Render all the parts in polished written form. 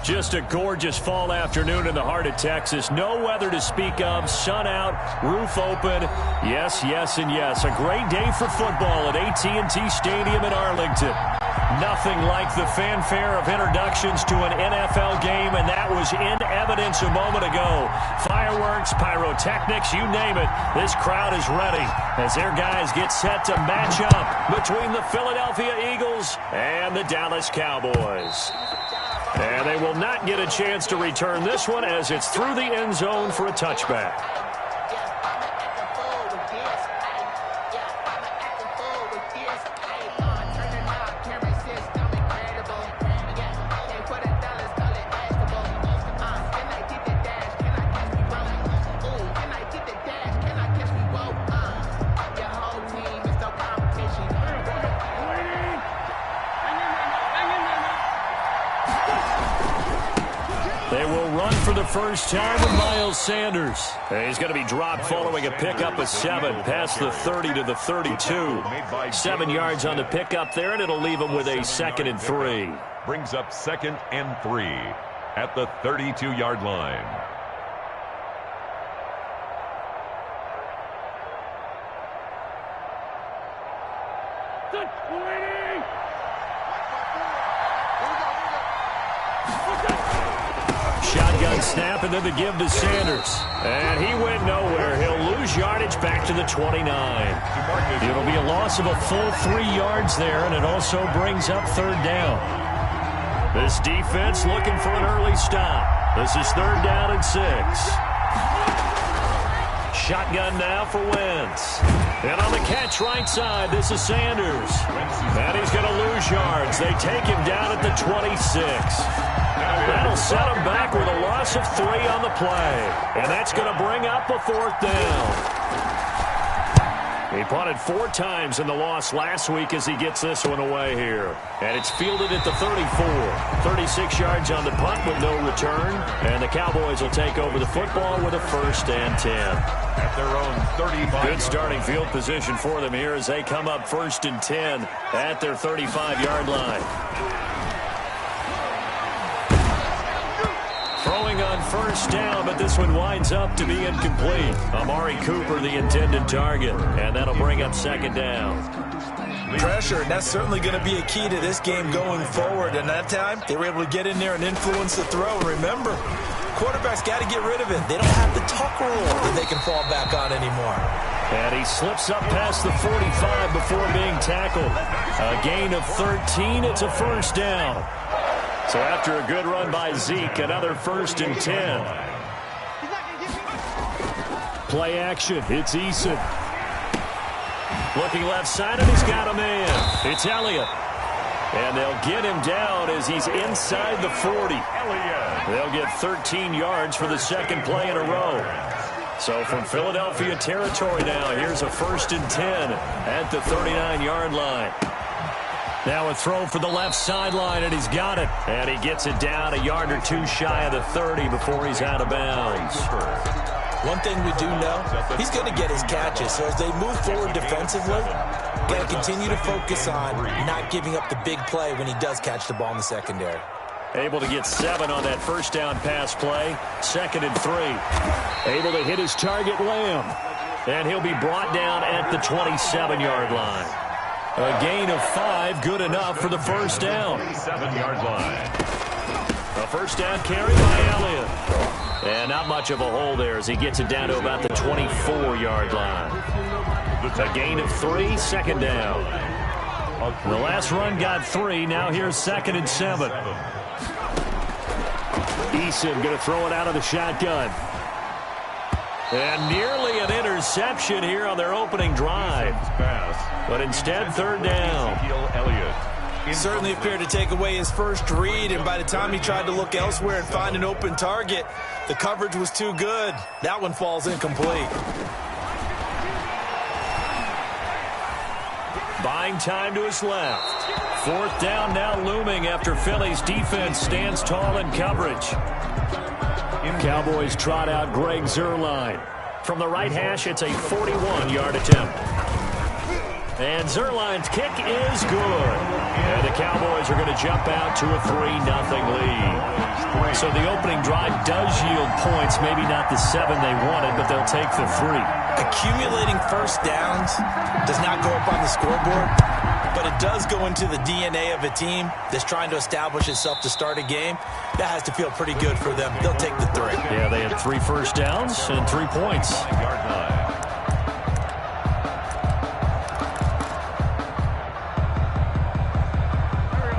Just a gorgeous fall afternoon in the heart of Texas. No weather to speak of. Sun out, roof open. Yes, yes, and yes. A great day for football at AT&T Stadium in Arlington. Nothing like the fanfare of introductions to an NFL game, and that was in evidence a moment ago. Fireworks, pyrotechnics, you name it. This crowd is ready as their guys get set to match up between the Philadelphia Eagles and the Dallas Cowboys. And they will not get a chance to return this one as it's through the end zone for a touchback. They will run for the first time with Miles Sanders. He's going to be dropped following a pickup of 7 past the 30 to the 32. 7 yards on the pickup there, and it'll leave him with a 2nd and 3. Brings up 2nd and 3 at the 32-yard line. Shotgun snap, and then the give to Sanders. And he went nowhere. He'll lose yardage back to the 29. It'll be a loss of a full 3 yards there, and it also brings up 3rd down. This defense looking for an early stop. This is 3rd down and 6. Shotgun now for Wentz. And on the catch right side, this is Sanders. And he's going to lose yards. They take him down at the 26. That'll set him back with a loss of 3 on the play. And that's going to bring up a 4th down. He punted 4 times in the loss last week as he gets this one away here. And it's fielded at the 34. 36 yards on the punt with no return. And the Cowboys will take over the football with a 1st and 10. At their own 35. Good starting field position for them here as they come up 1st and 10 at their 35-yard line. Throwing on 1st down, but this one winds up to be incomplete. Amari Cooper, the intended target, and that'll bring up 2nd down. Pressure, and that's certainly going to be a key to this game going forward. And that time, they were able to get in there and influence the throw. And remember, quarterbacks got to get rid of it. They don't have the tuck rule that they can fall back on anymore. And he slips up past the 45 before being tackled. A gain of 13, it's a 1st down. So after a good run by Zeke, another 1st and 10. Play action. It's Eason. Looking left side, and he's got a man. It's Elliott. And they'll get him down as he's inside the 40. They'll get 13 yards for the 2nd play in a row. So from Philadelphia territory now, here's a 1st and 10 at the 39-yard line. Now a throw for the left sideline, and he's got it. And he gets it down a yard or 2 shy of the 30 before he's out of bounds. One thing we do know, he's going to get his catches. So as they move forward defensively, got to continue to focus on not giving up the big play when he does catch the ball in the secondary. Able to get 7 on that 1st down pass play. 2nd and 3. Able to hit his target, Lamb. And he'll be brought down at the 27-yard line. A gain of 5, good enough for the 1st down. 7-yard line. A 1st down carry by Elliott. And not much of a hole there as he gets it down to about the 24-yard line. A gain of 3, 2nd down. The last run got 3, now here's 2nd and 7. Eason going to throw it out of the shotgun. And nearly an interception here on their opening drive. But instead, 3rd down. He certainly appeared to take away his first read, and by the time he tried to look elsewhere and find an open target, the coverage was too good. That one falls incomplete. Buying time to his left. 4th down now looming after Philly's defense stands tall in coverage. Cowboys trot out Greg Zuerlein. From the right hash, it's a 41-yard attempt. And Zerline's kick is good. And the Cowboys are going to jump out to a 3-0 lead. So the opening drive does yield points, maybe not the 7 they wanted, but they'll take the 3. Accumulating first downs does not go up on the scoreboard, but it does go into the DNA of a team that's trying to establish itself to start a game. That has to feel pretty good for them. They'll take the 3. Yeah, they had 3 first downs and 3 points.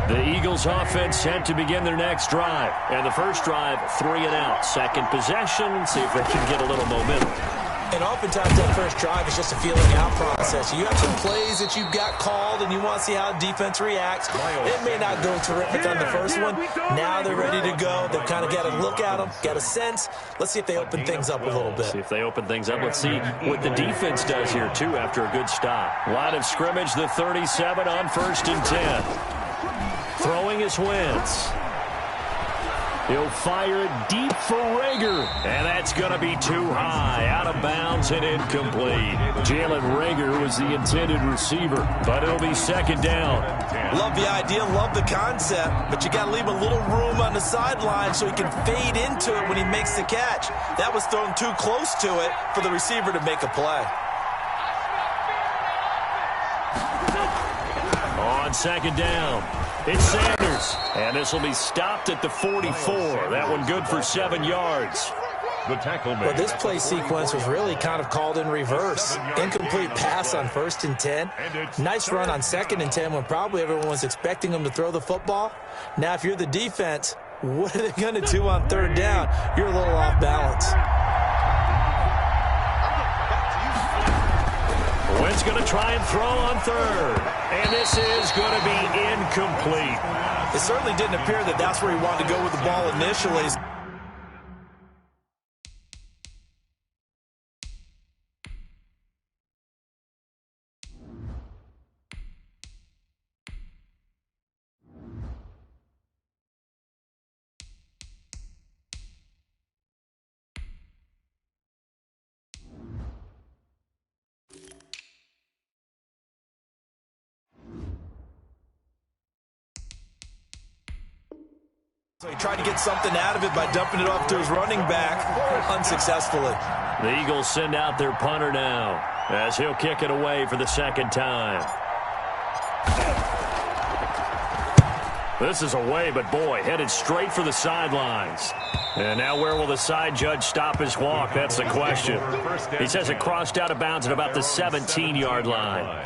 The Eagles offense set to begin their next drive. And the first drive, 3 and out. Second possession, see if they can get a little momentum. And oftentimes that first drive is just a feeling out process. You have some plays that you've got called and you want to see how defense reacts. It may not go terrific on the first one. Now they're ready to go. They've kind of got a look at them, got a sense. Let's see if they open things up a little bit. See if they open things up. Let's see what the defense does here, too, after a good stop. Line of scrimmage, the 37 on 1st and 10. Throwing his Wentz. He'll fire it deep for Rager. And that's going to be too high. Out of bounds and incomplete. Jalen Rager was the intended receiver, but it'll be 2nd down. Love the idea, love the concept, but you got to leave a little room on the sideline so he can fade into it when he makes the catch. That was thrown too close to it for the receiver to make a play. On 2nd down, it's Sanders. And this will be stopped at the 44. That one good for 7 yards. The tackle Well, this play sequence was really kind of called in reverse. Incomplete pass on 1st and 10. Nice run on 2nd and 10 when probably everyone was expecting him to throw the football. Now, if you're the defense, what are they going to do on 3rd down? You're a little off balance. Wentz going to try and throw on 3rd. And this is going to be incomplete. It certainly didn't appear that that's where he wanted to go with the ball initially. So he tried to get something out of it by dumping it off to his running back unsuccessfully. The Eagles send out their punter now as he'll kick it away for the 2nd time. This is away, but boy, headed straight for the sidelines. And now where will the side judge stop his walk? That's the question. He says it crossed out of bounds at about the 17-yard line.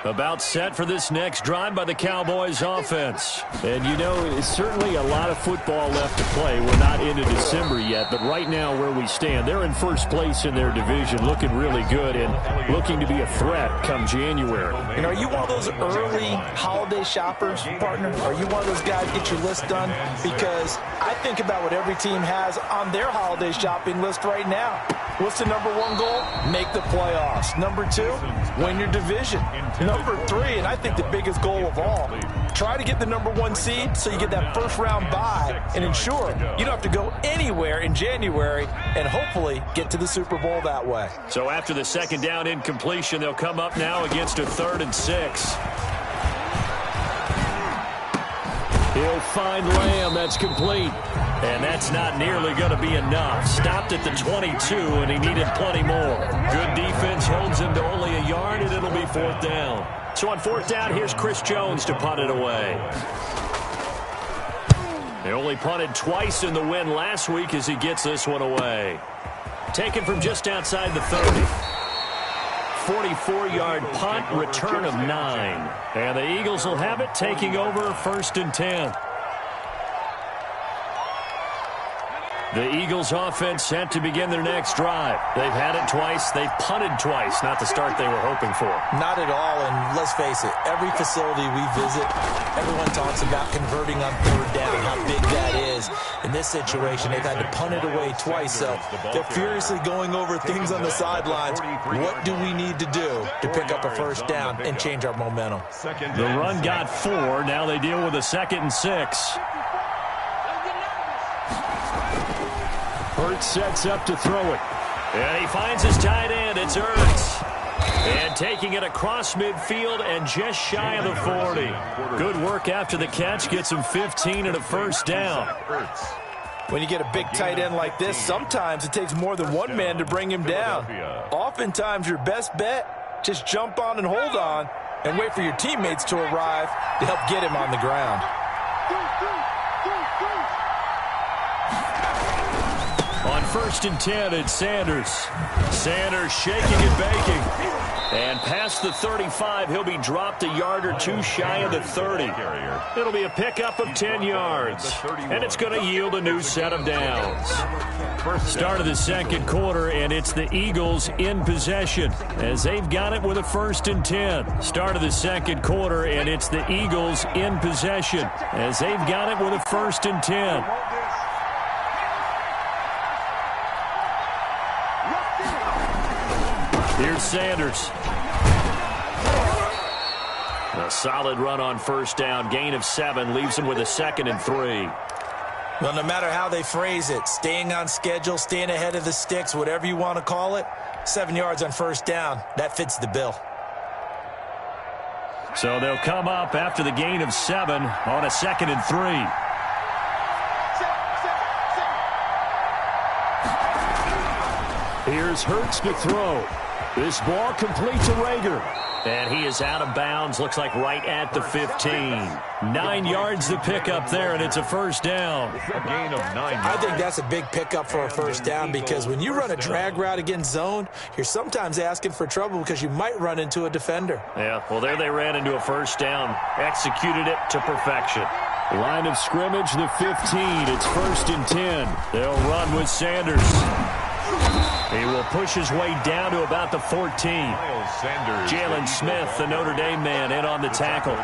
About set for this next drive by the Cowboys offense. And, you know, it's certainly a lot of football left to play. We're not into December yet, but right now where we stand, they're in first place in their division, looking really good and looking to be a threat come January. And are you one of those early holiday shoppers, partner? Are you one of those guys get your list done? Because I think about what every team has on their holiday shopping list right now. What's the number 1 goal? Make the playoffs. Number 2, win your division. Number 3, and I think the biggest goal of all, try to get the number 1 seed so you get that first-round bye and ensure you don't have to go anywhere in January and hopefully get to the Super Bowl that way. So after the 2nd down incompletion, they'll come up now against a 3rd and 6. He'll find Lamb. That's complete. And that's not nearly going to be enough. Stopped at the 22, and he needed plenty more. Good defense holds him to only a yard, and it'll be 4th down. So on 4th down, here's Chris Jones to punt it away. They only punted twice in the win last week as he gets this one away. Taken from just outside the 30. 44-yard punt, return of 9. And the Eagles will have it, taking over 1st and 10. The Eagles offense set to begin their next drive. They've had it twice. They've punted twice. Not the start they were hoping for. Not at all, and let's face it, every facility we visit, everyone talks about converting on 3rd down, how big that is. In this situation, they've had to punt it away twice, so they're furiously going over things on the sidelines. What do we need to do to pick up a 1st down and change our momentum? The run got 4. Now they deal with a 2nd and 6. Hurts sets up to throw it. And he finds his tight end. It's Ertz. And taking it across midfield and just shy of the 40. Good work after the catch. Gets him 15 and a first down. When you get a big tight end like this, sometimes it takes more than one man to bring him down. Oftentimes, your best bet, just jump on and hold on and wait for your teammates to arrive to help get him on the ground. On 1st and 10, it's Sanders. Sanders shaking and baking. And past the 35, he'll be dropped a yard or two shy of the 30. It'll be a pickup of 10 yards. And it's going to yield a new set of downs. Start of the second quarter, and it's the Eagles in possession as they've got it with a 1st and 10. Start of the second quarter, and it's the Eagles in possession as they've got it with a 1st and 10. Here's Sanders. A solid run on 1st down. Gain of 7 leaves him with a 2nd and 3. Well, no matter how they phrase it, staying on schedule, staying ahead of the sticks, whatever you want to call it, 7 yards on 1st down, that fits the bill. So they'll come up after the gain of 7 on a 2nd and 3. Here's Hurts to throw. This ball complete to Rager. And he is out of bounds, looks like right at the 15. 9 yards to pick up there, and it's a 1st down. A gain of 9 yards. I think that's a big pickup for a 1st down because when you run a drag route against zone, you're sometimes asking for trouble because you might run into a defender. Yeah, well, there they ran into a 1st down. Executed it to perfection. Line of scrimmage, the 15. It's 1st and 10. They'll run with Sanders. He will push his way down to about the 14. Jalen Smith, the Notre Dame man, in on the tackle.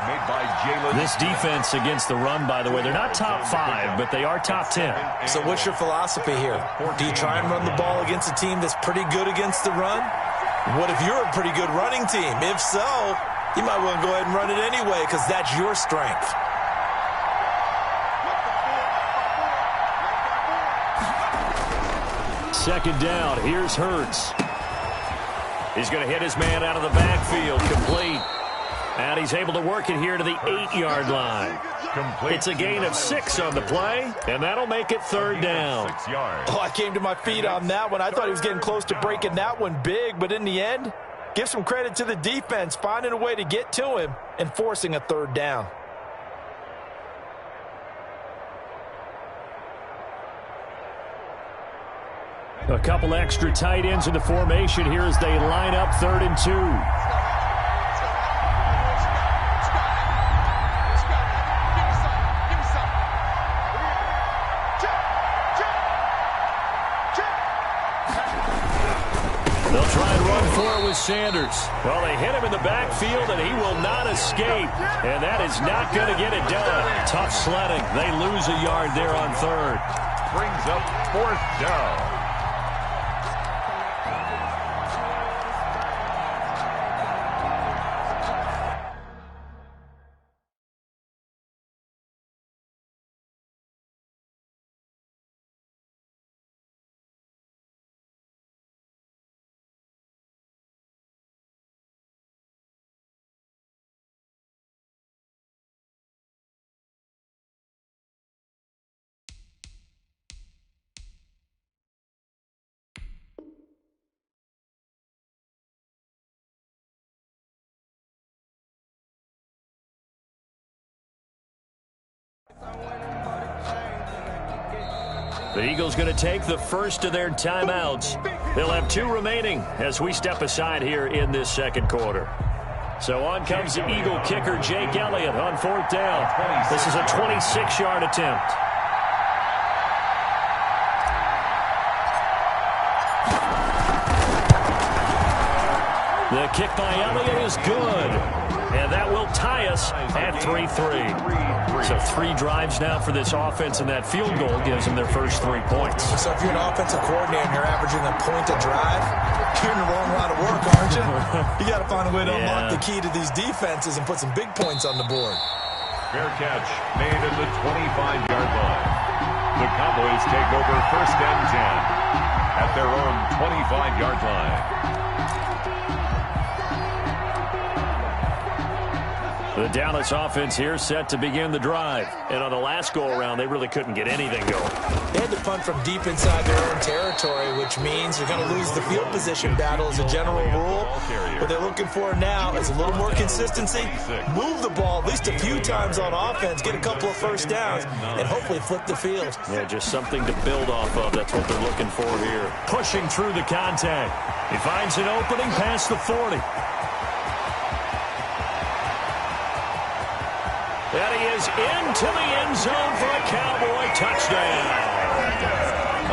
This defense against the run, by the way, they're not top 5, but they are top 10. So what's your philosophy here? Do you try and run the ball against a team that's pretty good against the run? What if you're a pretty good running team? If so, you might want to go ahead and run it anyway because that's your strength. Second down. Here's Hurts. He's going to hit his man out of the backfield. Complete. And he's able to work it here to the 8-yard line. It's a gain of 6 on the play, and that'll make it 3rd down. Oh, I came to my feet on that one. I thought he was getting close to breaking that one big, but in the end, give some credit to the defense, finding a way to get to him and forcing a 3rd down. A couple extra tight ends in the formation here as they line up 3rd and 2. They'll try and run for it with Sanders. Well, they hit him in the backfield, and he will not escape. And that is not going to get it done. Tough sledding. They lose a yard there on 3rd. Brings up 4th down. The Eagles going to take the first of their timeouts. They'll have 2 remaining as we step aside here in this second quarter. So on comes the Eagle kicker, Jake Elliott, on 4th down. This is a 26-yard attempt. The kick by Elliott is good. And that will tie us at 3-3. So 3 drives now for this offense, and that field goal gives them their first 3 points. So if you're an offensive coordinator and you're averaging a point a drive, you're in the wrong line of work, aren't you? You got to find a way to unlock the key to these defenses and put some big points on the board. Fair catch made at the 25-yard line. The Cowboys take over 1st and 10 at their own 25-yard line. The Dallas offense here set to begin the drive. And on the last go-around, they really couldn't get anything going. They had to punt from deep inside their own territory, which means you're going to lose the field position battle as a general rule. What they're looking for now is a little more consistency. Move the ball at least a few times on offense, get a couple of first downs, and hopefully flip the field. Yeah, just something to build off of. That's what they're looking for here. Pushing through the contact. He finds an opening past the 40. And he is into the end zone for a Cowboy touchdown.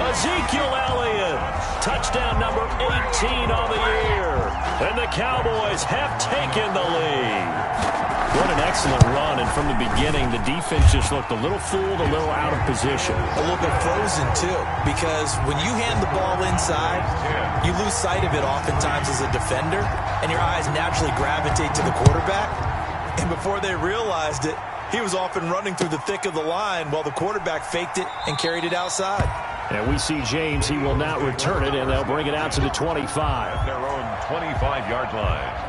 Ezekiel Elliott, touchdown number 18 on the year. And the Cowboys have taken the lead. What an excellent run, and from the beginning, the defense just looked a little fooled, a little out of position. A little bit frozen, too, because when you hand the ball inside, you lose sight of it oftentimes as a defender, and your eyes naturally gravitate to the quarterback. And before they realized it, he was off and running through the thick of the line while the quarterback faked it and carried it outside. And we see James. He will not return it, and they'll bring it out to the 25. Their own 25-yard line.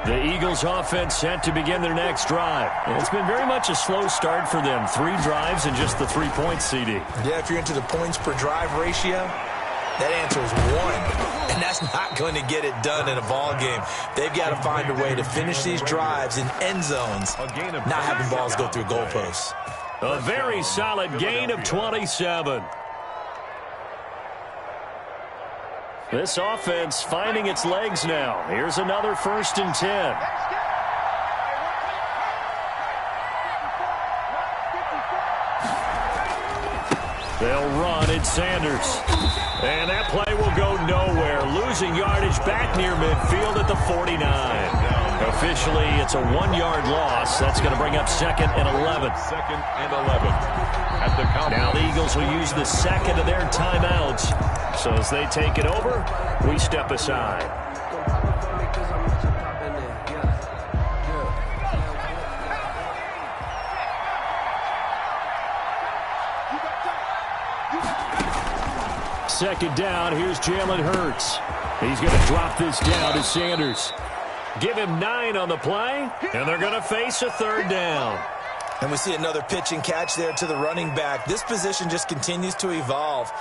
The Eagles offense set to begin their next drive. And it's been very much a slow start for them. 3 drives and just the 3 points, CD. Yeah, if you're into the points per drive ratio, that answer is 1. And that's not going to get it done in a ball game. They've got to find a way to finish these drives in end zones, not having balls go through goalposts. A very solid gain of 27. This offense finding its legs now. Here's another 1st and 10. They'll run. It's Sanders. And that play will go nowhere. Losing yardage back near midfield at the 49. Officially, it's a 1-yard loss. That's going to bring up 2nd and 11. 2nd and 11. At the Cowboys. Now the Eagles will use the second of their timeouts. So as they take it over, we step aside. Second down, here's Jalen Hurts. He's going to drop this down to Sanders. Give him 9 on the play, and they're going to face a 3rd down. And we see another pitch and catch there to the running back. This position just continues to evolve.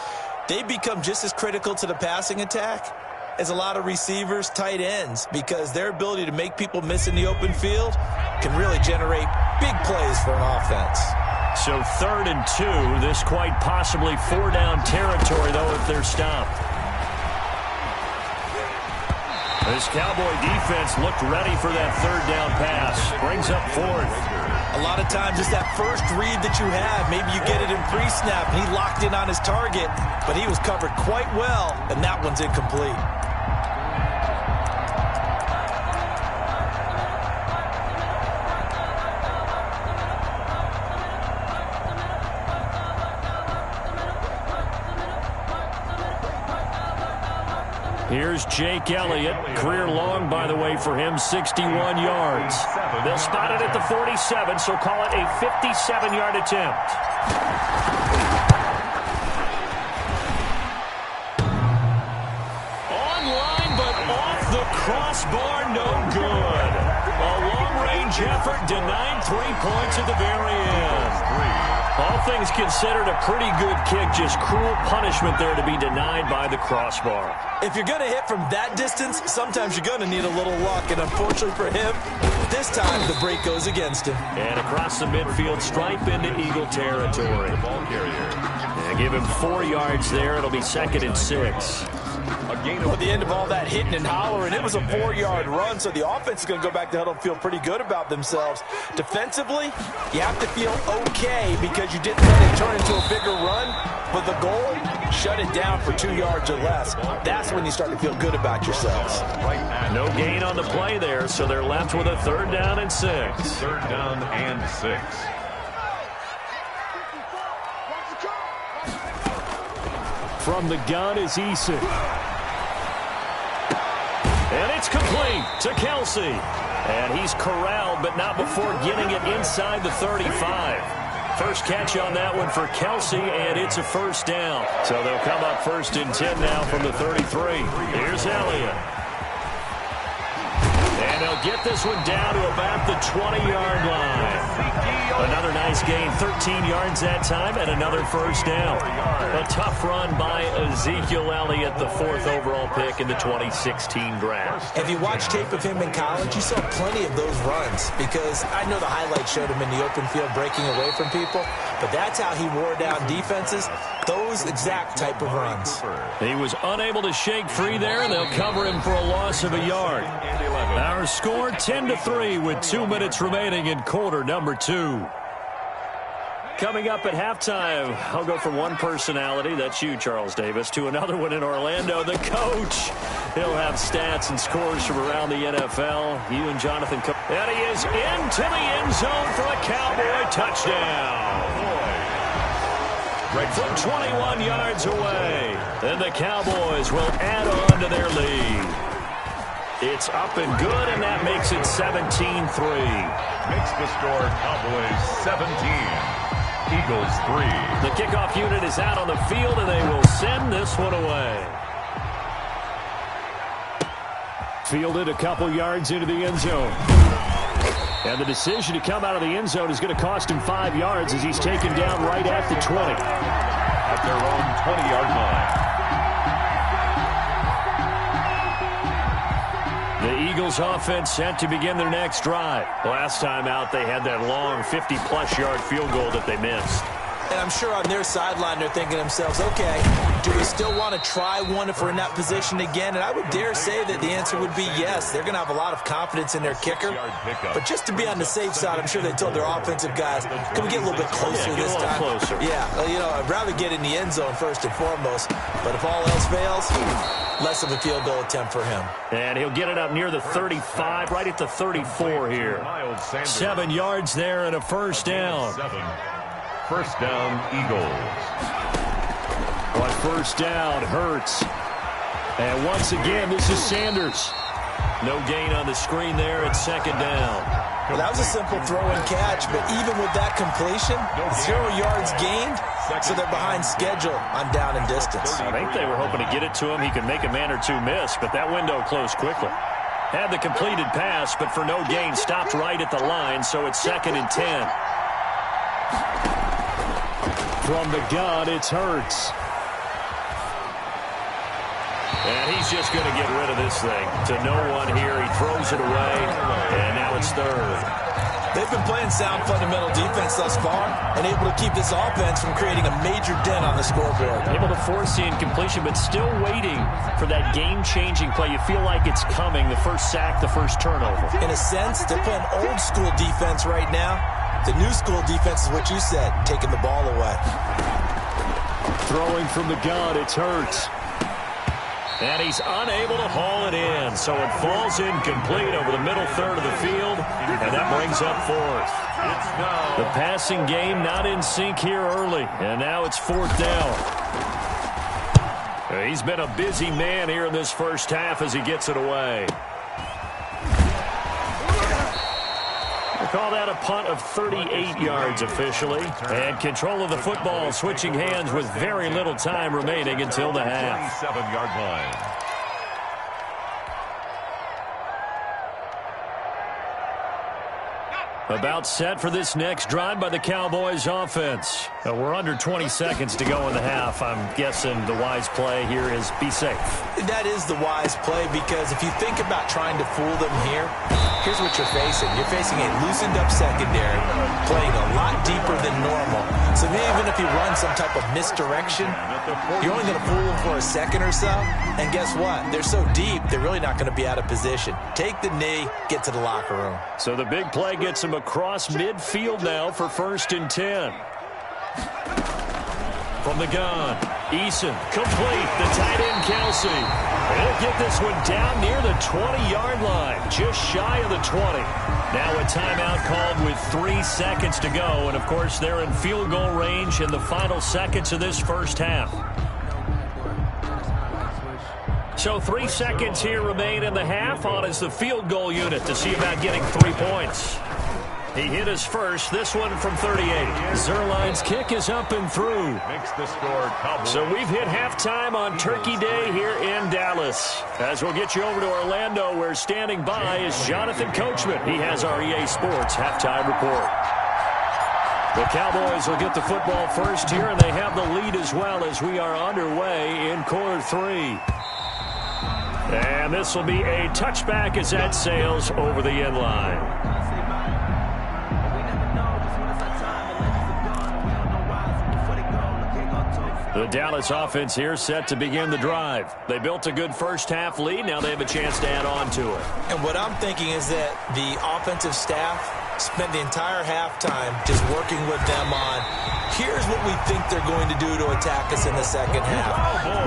They become just as critical to the passing attack as a lot of receivers, tight ends, because their ability to make people miss in the open field can really generate big plays for an offense. So 3rd and 2, this quite possibly 4-down territory, though, if they're stopped. This Cowboy defense looked ready for that 3rd down pass. Brings up 4th. A lot of times it's that first read that you have. Maybe you get it in pre-snap, and he locked in on his target, but he was covered quite well, and that one's incomplete. Here's Jake Elliott. Career long, by the way, for him, 61 yards. They'll spot it at the 47, so call it a 57-yard attempt. Online, but off the crossbar, no good. A long-range effort denied 3 points at the very end. All things considered, a pretty good kick. Just cruel punishment there to be denied by the crossbar. If you're going to hit from that distance, sometimes you're going to need a little luck. And unfortunately for him, this time the break goes against him. And across the midfield, stripe into Eagle territory. The ball carrier. And give him 4 yards there. It'll be 2nd and 6. At the end of all that hitting and hollering, it was a 4-yard run, so the offense is going to go back to huddle and feel pretty good about themselves. Defensively, you have to feel okay because you didn't let it turn into a bigger run, but the goal, shut it down for 2 yards or less. That's when you start to feel good about yourselves. No gain on the play there, so they're left with a 3rd down and 6. 3rd down and 6. From the gun is Eason. And it's complete to Kelsey. And he's corralled, but not before getting it inside the 35. First catch on that one for Kelsey, and it's a first down. So they'll come up 1st and 10 now from the 33. Here's Elliott. And they'll get this one down to about the 20-yard line. Another nice gain, 13 yards that time, and another first down. A tough run by Ezekiel Elliott, the 4th overall pick in the 2016 draft. If you watch tape of him in college, you saw plenty of those runs, because I know the highlights showed him in the open field breaking away from people, but that's how he wore down defenses, those exact type of runs. He was unable to shake free there, and they'll cover him for a loss of a yard. Our score 10-3 with 2 minutes remaining in quarter number 2. Coming up at halftime, I'll go from one personality, that's you, Charles Davis, to another one in Orlando, the coach. He'll have stats and scores from around the NFL. You and Jonathan. And he is into the end zone for a Cowboy touchdown. Right from 21 yards away. And the Cowboys will add on to their lead. It's up and good, and that makes it 17-3. Makes the score Cowboys 17. Eagles 3. The kickoff unit is out on the field, and they will send this one away. Fielded a couple yards into the end zone. And the decision to come out of the end zone is going to cost him 5 yards as he's taken down right at the 20. At their own 20-yard line. The Eagles offense set to begin their next drive. Last time out, they had that long 50-plus yard field goal that they missed. And I'm sure on their sideline they're thinking to themselves, okay, do we still want to try one if we're in that position again? And I would dare say that the answer would be yes. They're going to have a lot of confidence in their kicker. But just to be on the safe side, I'm sure they told their offensive guys, can we get a little bit closer this time? Closer. Yeah, you know, I'd rather get in the end zone first and foremost. But if all else fails, less of a field goal attempt for him. And he'll get it up near the 35, right at the 34 here. 7 yards there and a first down. First down, Eagles. On first down, Hurts. And once again, this is Sanders. No gain on the screen there at second down. Well, that was a simple throw and catch, but even with that completion, 0 yards gained, so they're behind schedule on down and distance. I think they were hoping to get it to him. He could make a man or two miss, but that window closed quickly. Had the completed pass, but for no gain, stopped right at the line, so it's 2nd and 10. From the gun, it's Hurts. And he's just going to get rid of this thing. To no one here. He throws it away, and now it's 3rd. They've been playing sound fundamental defense thus far and able to keep this offense from creating a major dent on the scoreboard. Able to force the incompletion, but still waiting for that game-changing play. You feel like it's coming, the first sack, the first turnover. In a sense, they're playing old-school defense right now. The new school defense is what you said, taking the ball away. Throwing from the gun, it's Hurts. And he's unable to haul it in, so it falls incomplete over the middle third of the field, and that brings up 4th. The passing game not in sync here early, and now it's 4th down. He's been a busy man here in this first half as he gets it away. Call that a punt of 38 yards officially. And control of the football switching hands with very little time remaining until the half. 27-yard line. About set for this next drive by the Cowboys offense. We're under 20 seconds to go in the half. I'm guessing the wise play here is be safe. That is the wise play, because if you think about trying to fool them here, here's what you're facing. You're facing a loosened up secondary, playing a lot deeper than normal. So even if you run some type of misdirection, you're only going to fool them for a second or so. And guess what? They're so deep, they're really not going to be out of position. Take the knee, get to the locker room. So the big play gets them across midfield now for 1st and 10. From the gun, Eason, complete, the tight end Kelsey. He'll get this one down near the 20-yard line, just shy of the 20. Now a timeout called with 3 seconds to go, and of course they're in field goal range in the final seconds of this first half. So 3 seconds here remain in the half. On is the field goal unit to see about getting 3 points. He hit his first, this one from 38. Zerline's kick is up and through. Makes the score Cowboys. So we've hit halftime on Turkey Day here in Dallas. As we'll get you over to Orlando, where standing by is Jonathan Coachman. He has our EA Sports halftime report. The Cowboys will get the football first here, and they have the lead as well as we are underway in quarter 3. And this will be a touchback as that sails over the end line. The Dallas offense here set to begin the drive. They built a good first-half lead. Now they have a chance to add on to it. And what I'm thinking is that the offensive staff spent the entire halftime just working with them on, here's what we think they're going to do to attack us in the second half.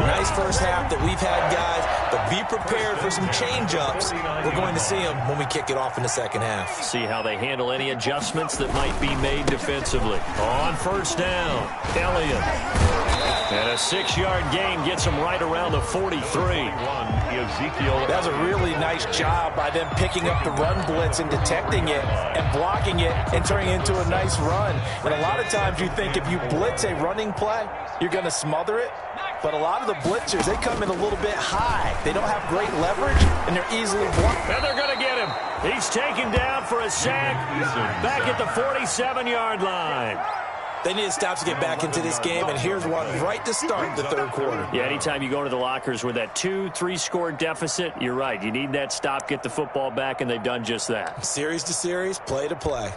Nice first half that we've had, guys, but be prepared for some change-ups. We're going to see them when we kick it off in the second half. See how they handle any adjustments that might be made defensively. On first down, Elliott. And a 6-yard gain gets him right around the 43. That was a really nice job by them picking up the run blitz and detecting it and blocking it and turning it into a nice run. And a lot of times you think if you blitz a running play, you're going to smother it. But a lot of the blitzers, they come in a little bit high. They don't have great leverage, and they're easily blocked. And they're going to get him. He's taken down for a sack back at the 47-yard line. They need to stop to get back into this game, and here's one right to start the third quarter. Yeah, anytime you go to the lockers with that 2-3 deficit, you're right. You need that stop, get the football back, and they've done just that. Series to series, play to play.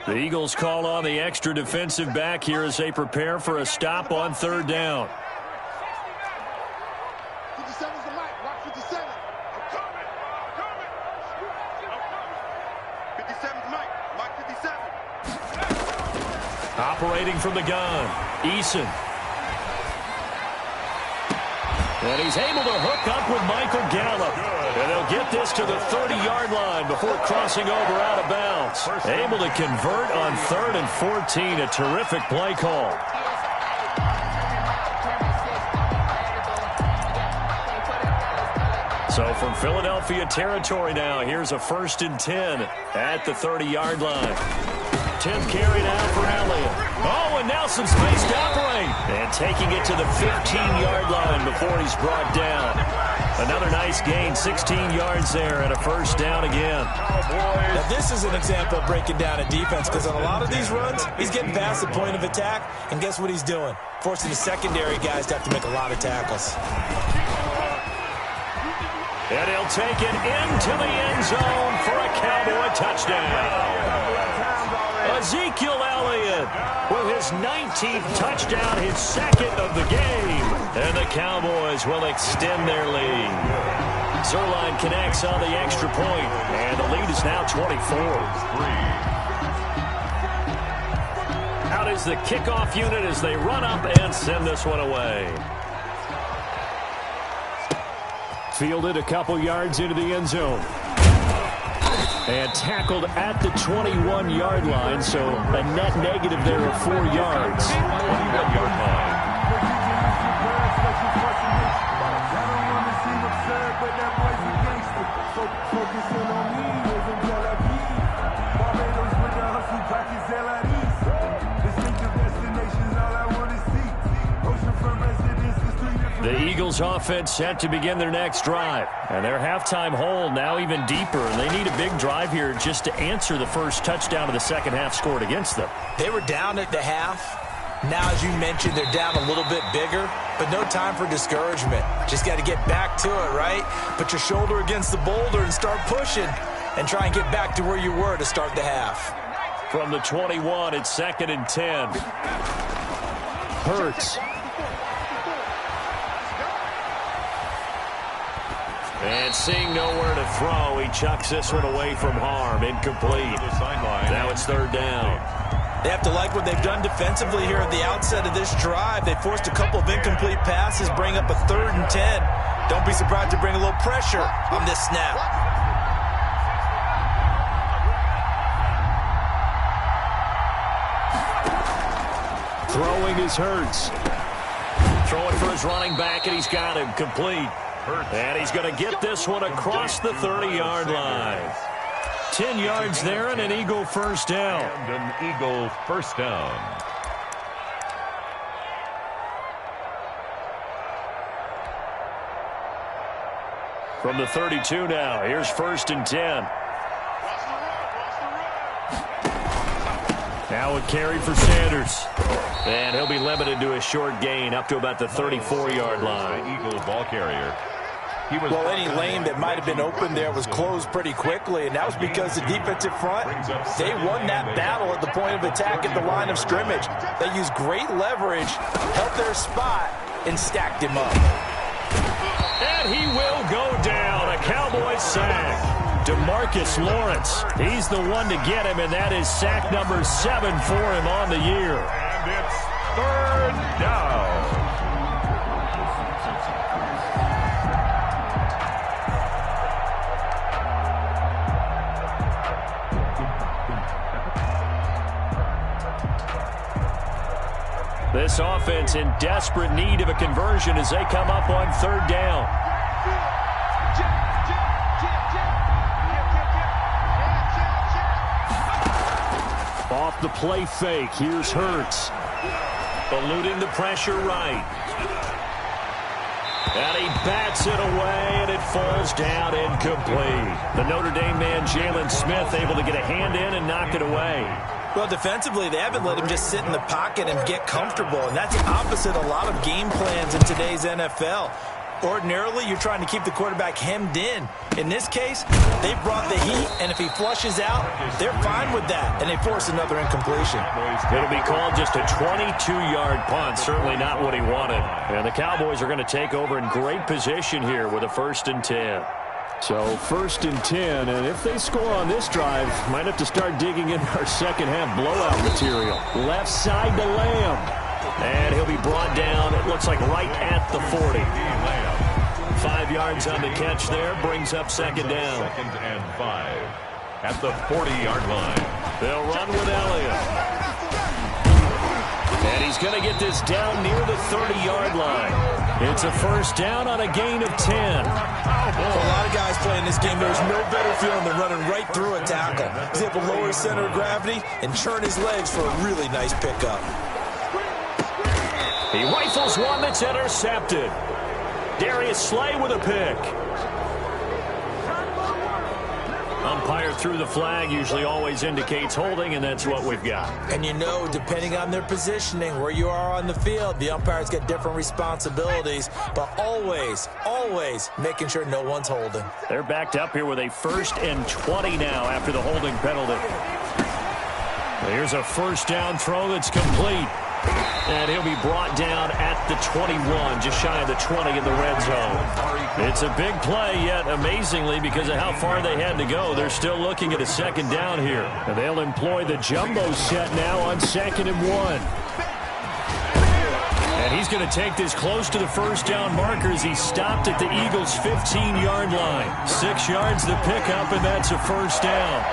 The Eagles call on the extra defensive back here as they prepare for a stop on third down. 57's the mic. Watch 57. I'm coming. 57's the mic. Mic 57. Operating from the gun, Eason. And he's able to hook up with Michael Gallup. And they'll get this to the 30-yard line before crossing over out of bounds. Able to convert on 3rd and 14. A terrific play call. So from Philadelphia territory now, here's a 1st and 10 at the 30-yard line. 10th carry now for Elliott. Oh, and now some space to operate. And taking it to the 15-yard line before he's brought down. Another nice gain, 16 yards there, and a first down again. Now, this is an example of breaking down a defense, because on a lot of these runs, he's getting past the point of attack, and guess what he's doing? Forcing the secondary guys to have to make a lot of tackles. And he'll take it into the end zone for a Cowboy touchdown. Ezekiel Elliott with his 19th touchdown, his 2nd of the game. And the Cowboys will extend their lead. Zerline connects on the extra point, and the lead is now 24. Out is the kickoff unit as they run up and send this one away. Fielded a couple yards into the end zone. And tackled at the 21-yard line, so a net negative there of 4 yards. 21-yard line. The Eagles offense set to begin their next drive. And their halftime hole now even deeper. And they need a big drive here just to answer the first touchdown of the second half scored against them. They were down at the half. Now, as you mentioned, they're down a little bit bigger. But no time for discouragement. Just got to get back to it, right? Put your shoulder against the boulder and start pushing. And try and get back to where you were to start the half. From the 21, it's 2nd and 10. Hurts. And seeing nowhere to throw, he chucks this one away from harm. Incomplete. Now it's 3rd down. They have to like what they've done defensively here at the outset of this drive. They forced a couple of incomplete passes, bring up a 3rd and 10. Don't be surprised to bring a little pressure on this snap. Throwing is Hurts. Throwing for his running back, and he's got him complete. And he's going to get this one across the 30-yard line. 10 yards there and an Eagle first down. And an Eagle first down. From the 32 now, here's 1st and 10. Now a carry for Sanders. And he'll be limited to a short gain up to about the 34-yard line. Eagle ball carrier. Well, any lane that might have been open there was closed pretty quickly, and that was because the defensive front, they won that battle at the point of attack at the line of scrimmage. They used great leverage, held their spot, and stacked him up. And he will go down. A Cowboys sack. DeMarcus Lawrence, he's the one to get him, and that is sack number 7 for him on the year. And it's 3rd down. This offense in desperate need of a conversion as they come up on 3rd down. Off the play fake, here's Hurts. Eluding the pressure right. And he bats it away, and it falls down incomplete. The Notre Dame man, Jalen Smith, able to get a hand in and knock it away. Well, defensively, they haven't let him just sit in the pocket and get comfortable, and that's opposite a lot of game plans in today's NFL. Ordinarily, you're trying to keep the quarterback hemmed in. In this case, they brought the heat, and if he flushes out, they're fine with that, and they force another incompletion. It'll be called just a 22-yard punt, certainly not what he wanted. And the Cowboys are going to take over in great position here with a 1st and 10. So 1st and 10, and if they score on this drive, might have to start digging in our second-half blowout material. Left side to Lamb. And he'll be brought down, it looks like right at the 40. 5 yards on the catch there, brings up 2nd down. 2nd and 5 at the 40-yard line. They'll run with Elliott. And he's going to get this down near the 30-yard line. It's a 1st down on a gain of 10. For a lot of guys playing this game, there's no better feeling than running right through a tackle. He's able to lower his center of gravity and churn his legs for a really nice pickup. He rifles one that's intercepted. Darius Slay with a pick. Umpire threw the flag, usually always indicates holding, and that's what we've got. And you know, depending on their positioning, where you are on the field, the umpires get different responsibilities, but always, always making sure no one's holding. They're backed up here with a 1st and 20 now after the holding penalty. Here's a 1st down throw that's complete. And he'll be brought down at the 21, just shy of the 20 in the red zone. It's a big play, yet amazingly, because of how far they had to go, they're still looking at a 2nd down here. And they'll employ the jumbo set now on 2nd and 1. And he's going to take this close to the 1st down marker as he stopped at the Eagles' 15-yard line. 6 yards the pickup, and that's a 1st down.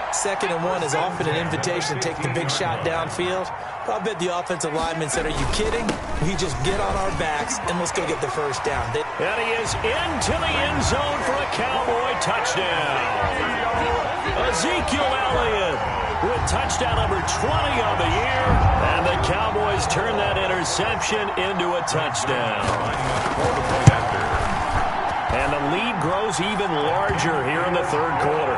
2nd and 1 is often an invitation to take the big shot downfield. I bet the offensive lineman said, "Are you kidding? We just get on our backs and let's go get the 1st down." And he is into the end zone for a Cowboy touchdown. Ezekiel Elliott with touchdown number 20 on the year. And the Cowboys turn that interception into a touchdown. And the lead grows even larger here in the 3rd quarter.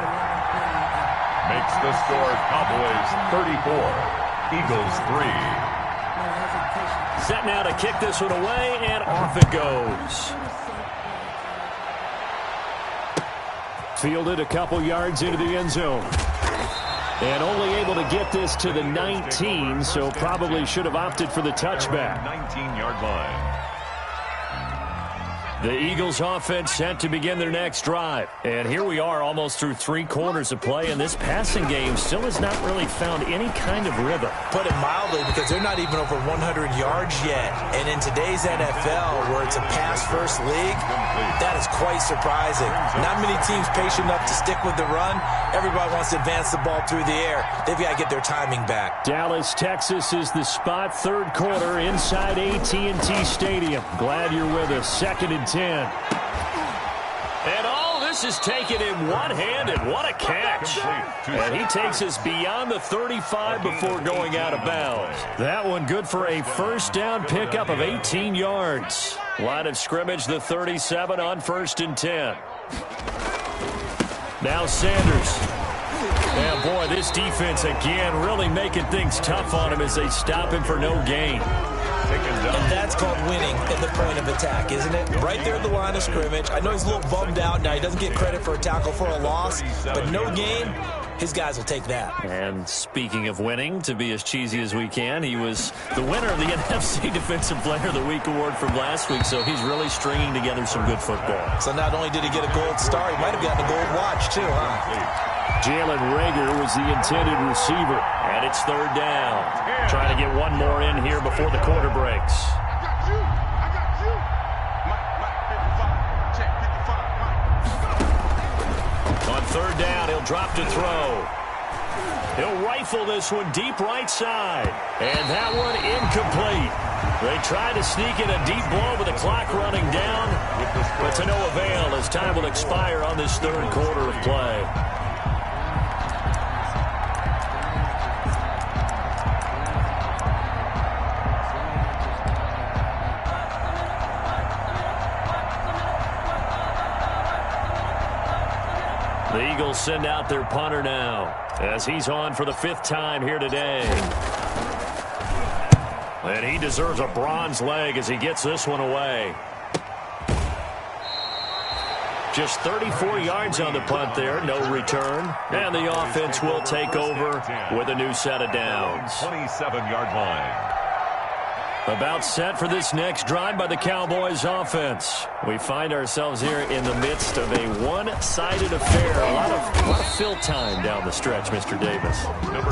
Makes the score Cowboys 34. Eagles 3. Set now to kick this one away, and off it goes. Fielded a couple yards into the end zone. And only able to get this to the 19, so probably should have opted for the touchback. 19-yard line. The Eagles offense set to begin their next drive. And here we are almost through 3 quarters of play, and this passing game still has not really found any kind of rhythm. Put it mildly, because they're not even over 100 yards yet. And in today's NFL, where it's a pass-first league, that is quite surprising. Not many teams patient enough to stick with the run. Everybody wants to advance the ball through the air. They've got to get their timing back. Dallas, Texas is the spot, 3rd quarter inside AT&T Stadium. Glad you're with us. 2nd and 10. this is taken in one-handed. What a catch. And he takes us beyond the 35 before going out of bounds. That one good for a first down pickup of 18 yards. Line of scrimmage, the 37 on 1st and 10. Now Sanders. And boy, this defense again really making things tough on him as they stop him for no gain. And that's called winning at the point of attack, isn't it? Right there at the line of scrimmage. I know he's a little bummed out now. He doesn't get credit for a tackle for a loss, but no gain, his guys will take that. And speaking of winning, to be as cheesy as we can, he was the winner of the NFC Defensive Player of the Week award from last week, so he's really stringing together some good football. So not only did he get a gold star, he might have gotten a gold watch too, huh? Jalen Reagor was the intended receiver, and it's 3rd down. Trying to get one more in here before the quarter breaks. I got you. Mike, 55. Check 55. Mike. On 3rd down, he'll drop to throw. He'll rifle this one deep right side. And that one incomplete. They try to sneak in a deep blow with the clock running down, but to no avail as time will expire on this 3rd quarter of play. The Eagles send out their punter now as he's on for the 5th time here today. And he deserves a bronze leg as he gets this one away. Just 34 yards on the punt there, no return. And the offense will take over with a new set of downs. 27-yard line. About set for this next drive by the Cowboys offense. We find ourselves here in the midst of a one-sided affair. A lot of fill time down the stretch, Mr. Davis.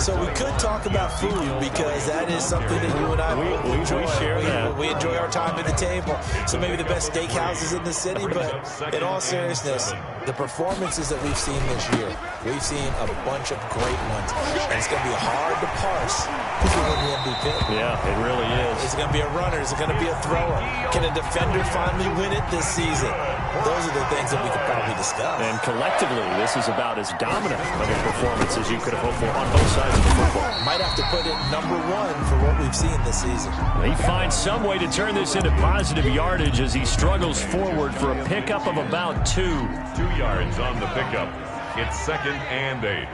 So we could talk about food because that is something that you and I enjoy. We share that. We enjoy our time at the table. So maybe the best steakhouses in the city, but in all seriousness, the performances that we've seen this year, we've seen a bunch of great ones. And it's going to be hard to parse who's going to win the MVP. Yeah, it really is. Is it going to be a runner? Is it going to be a thrower? Can a defender finally win it this season? Those are the things that we could probably discuss. And collectively, this is about as dominant of a performance as you could have hoped for on both sides of the football. Might have to put it #1 for what we've seen this season. He finds some way to turn this into positive yardage as he struggles forward for a pickup of about 2. 2 yards on the pickup. It's 2nd and 8.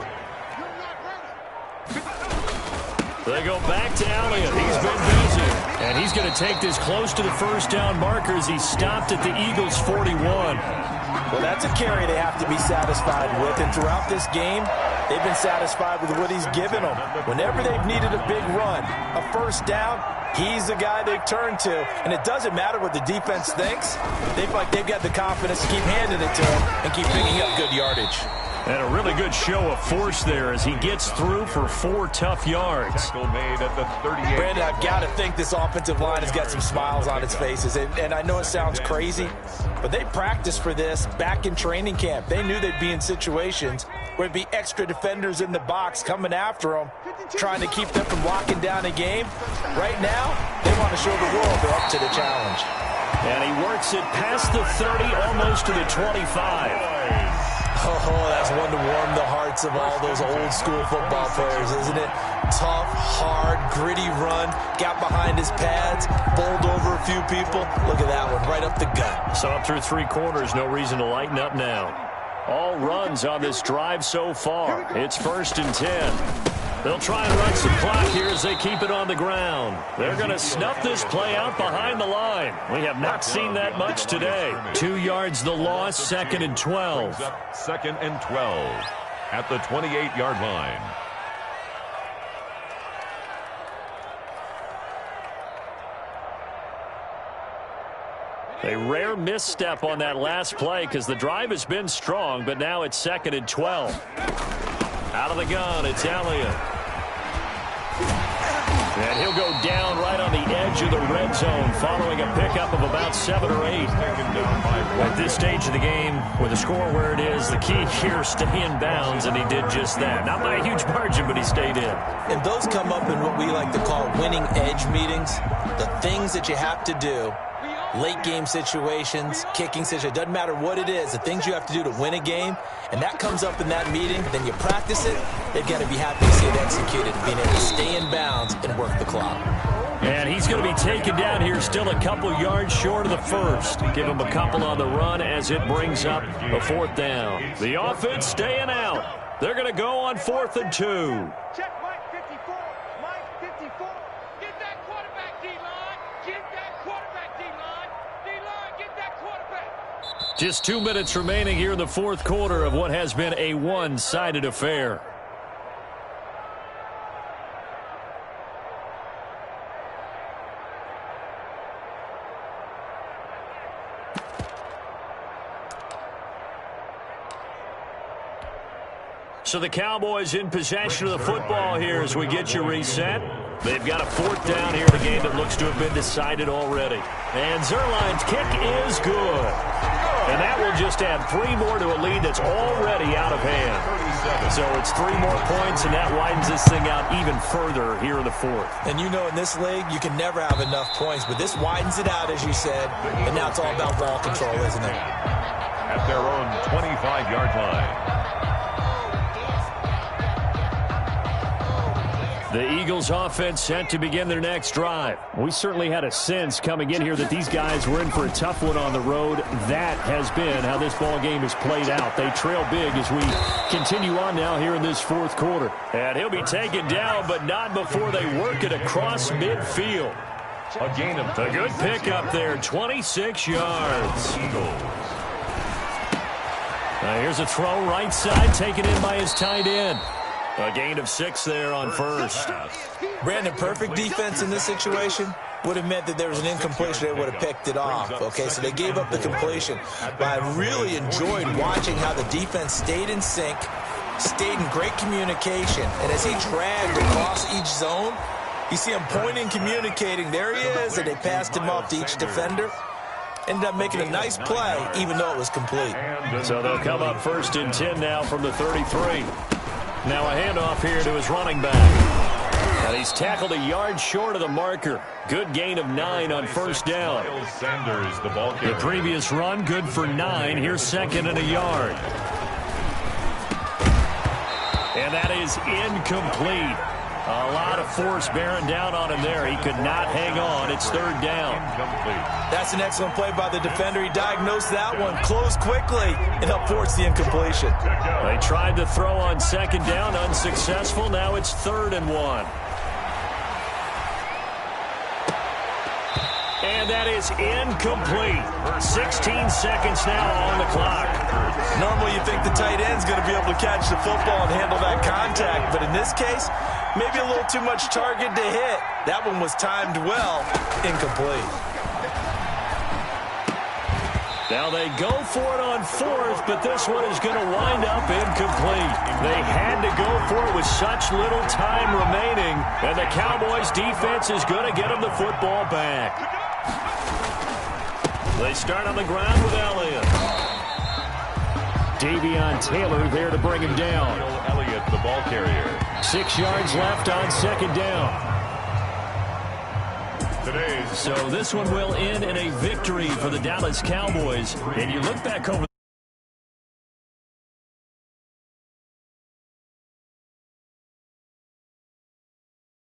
They go back to Elliott. He's been busy. And he's going to take this close to the 1st down marker as he stopped at the Eagles' 41. Well, that's a carry they have to be satisfied with. And throughout this game, they've been satisfied with what he's given them. Whenever they've needed a big run, a 1st down, he's the guy they've turned to. And it doesn't matter what the defense thinks. They feel like they've got the confidence to keep handing it to him and keep picking up good yardage. And a really good show of force there as he gets through for 4 tough yards. Tackle made at the 38. Brandon, I've got to think this offensive line has got some smiles on its faces. And I know it sounds crazy, but they practiced for this back in training camp. They knew they'd be in situations where it'd be extra defenders in the box coming after them, trying to keep them from locking down a game. Right now, they want to show the world they're up to the challenge. And he works it past the 30, almost to the 25. Oh, that's one to warm the hearts of all those old school football players, isn't it? Tough, hard, gritty run, got behind his pads, bowled over a few people. Look at that one, right up the gut. So up through 3 quarters, no reason to lighten up now. All runs on this drive so far. It's 1st and 10. They'll try and run some clock here as they keep it on the ground. They're going to snuff this play out behind the line. We have not seen that much today. 2 yards the loss, 2nd and 12. 2nd and 12 at the 28-yard line. A rare misstep on that last play because the drive has been strong, but now it's 2nd and 12. Out of the gun, it's Elliott. And he'll go down right on the edge of the red zone following a pickup of about 7 or 8. At this stage of the game, with the score where it is, the key here, stay in bounds, and he did just that. Not by a huge margin, but he stayed in. And those come up in what we like to call winning edge meetings, the things that you have to do late game situations, kicking situations, doesn't matter what it is, the things you have to do to win a game, and that comes up in that meeting, then you practice it, they've got to be happy to see it executed, being able to stay in bounds and work the clock. And he's going to be taken down here, still a couple yards short of the first. Give him a couple on the run as it brings up a 4th down. The offense staying out. They're going to go on 4th and 2. Check Mike 54. Mike 54. Get that quarterback, D-line. Get that quarterback, D-line. D-line, get that quarterback. Just 2 minutes remaining here in the 4th quarter of what has been a one-sided affair. So the Cowboys in possession of the football here as we get you reset. They've got a 4th down here in a game that looks to have been decided already. And Zerline's kick is good. And that will just add 3 more to a lead that's already out of hand. So it's 3 more points, and that widens this thing out even further here in the 4th. And you know in this league, you can never have enough points, but this widens it out, as you said, and now it's all about ball control, isn't it? At their own 25-yard line. The Eagles offense set to begin their next drive. We certainly had a sense coming in here that these guys were in for a tough one on the road. That has been how this ball game has played out. They trail big as we continue on now here in this 4th quarter. And he'll be taken down, but not before they work it across midfield. A gain of a good pickup there, 26 yards. Here's a throw right side, taken in by his tight end. A gain of 6 there on first. Brandon, perfect defense in this situation would have meant that there was an incompletion. They would have picked it off. Okay, so they gave up the completion. But I really enjoyed watching how the defense stayed in sync, stayed in great communication. And as he dragged across each zone, you see him pointing, communicating. There he is, and they passed him off to each defender. Ended up making a nice play, even though it was complete. So they'll come up 1st and 10 now from the 33. Now a handoff here to his running back. And he's tackled a yard short of the marker. Good gain of 9 on 1st down. Sanders, the ball carrier. The previous run, good for 9. Here's 2nd and a yard. And that is incomplete. A lot of force bearing down on him there. He could not hang on. It's 3rd down. That's an excellent play by the defender. He diagnosed that one, closed quickly, and helped force the incompletion. They tried to throw on 2nd down, unsuccessful. Now it's 3rd and 1. And that is incomplete. 16 seconds now on the clock. Normally you think the tight end's going to be able to catch the football and handle that contact, but in this case, maybe a little too much target to hit. That one was timed well, incomplete. Now they go for it on 4th, but this one is going to wind up incomplete. They had to go for it with such little time remaining, and the Cowboys defense is going to get them the football back. They start on the ground with Elliott. Davion Taylor there to bring him down. Elliott, the ball carrier. 6 yards left on 2nd down. So this one will end in a victory for the Dallas Cowboys. And you look back over